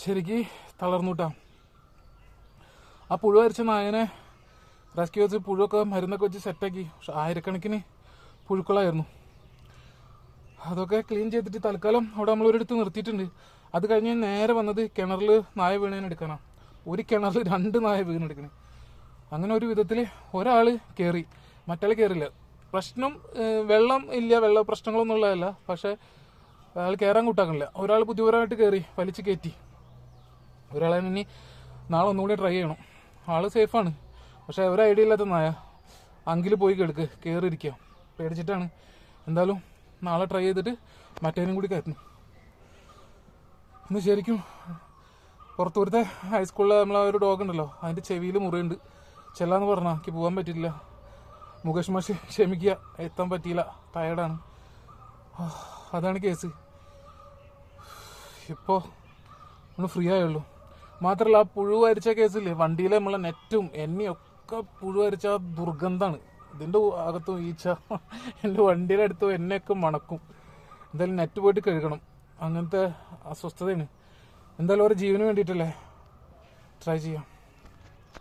ശരിക്ക് തളർന്നുട്ടാ. ആ പുഴു അരിച്ച നായനെ റെസ്ക്യൂ വെച്ച് പുഴുവൊക്കെ മരുന്നൊക്കെ വെച്ച് സെറ്റാക്കി. പക്ഷെ ആയിരക്കണക്കിന് പുഴുക്കളായിരുന്നു. അതൊക്കെ ക്ലീൻ ചെയ്തിട്ട് തൽക്കാലം അവിടെ നമ്മൾ ഒരിടത്ത് നിർത്തിയിട്ടുണ്ട്. അത് കഴിഞ്ഞ് നേരെ വന്നത് കിണറിൽ നായ വീണേനെ എടുക്കാനാണ്. ഒരു കിണറിൽ 2 നായ വീണെടുക്കണേ. അങ്ങനെ ഒരു വിധത്തിൽ ഒരാൾ കയറി, മറ്റാൾ കയറില്ല. പ്രശ്നം വെള്ളം ഇല്ല, വെള്ള പ്രശ്നങ്ങളൊന്നും ഉള്ളതല്ല. പക്ഷെ അയാൾ കയറാൻ കൂട്ടാക്കണില്ല. ഒരാൾ ബുദ്ധിപരമായിട്ട് കയറി വലിച്ച് കയറ്റി. ഒരാളെ ഇനി നാളെ ഒന്നുകൂടി ട്രൈ ചെയ്യണം. ആൾ സേഫാണ്. പക്ഷെ ഒരു ഐഡിയ ഇല്ലാത്ത നായ. അങ്കിൽ പോയി കയറിയിരിക്കുക. പേടിച്ചിട്ടാണ്. എന്തായാലും നാളെ ട്രൈ ചെയ്തിട്ട് മറ്റേനും കൂടി കയറ്റണം. ഇന്ന് ശരിക്കും പുറത്തൂരത്തെ ഹൈസ്കൂളിൽ നമ്മളെ ഒരു ഡോഗ് ഉണ്ടല്ലോ, അതിൻ്റെ ചെവിയിൽ മുറിയുണ്ട്. ചെല്ലാന്ന് പറഞ്ഞാൽ എനിക്ക് പോകാൻ പറ്റില്ല. മുകേഷ് മാഷ് ക്ഷമിക്കുക, എത്താൻ പറ്റിയില്ല, ടയർഡാണ്. അതാണ് കേസ്. ഇപ്പോൾ ഒന്ന് ഫ്രീ ആയുള്ളൂ. മാത്രമല്ല ആ പുഴു അരിച്ച കേസില്ലേ, വണ്ടിയിലെ നമ്മളെ നെറ്റും എന്നെയൊക്കെ പുഴു അരിച്ച ദുർഗന്ധമാണ്. ഇതിൻ്റെ അകത്തും ഈച്ച എൻ്റെ വണ്ടിയുടെ അടുത്തും എന്നെയൊക്കെ മണക്കും. എന്തായാലും നെറ്റ് പോയിട്ട് കഴുകണം. അങ്ങനത്തെ അസ്വസ്ഥതയാണ്. എന്തായാലും ഒരു ജീവന് വേണ്ടിയിട്ടല്ലേ, ട്രൈ ചെയ്യാം.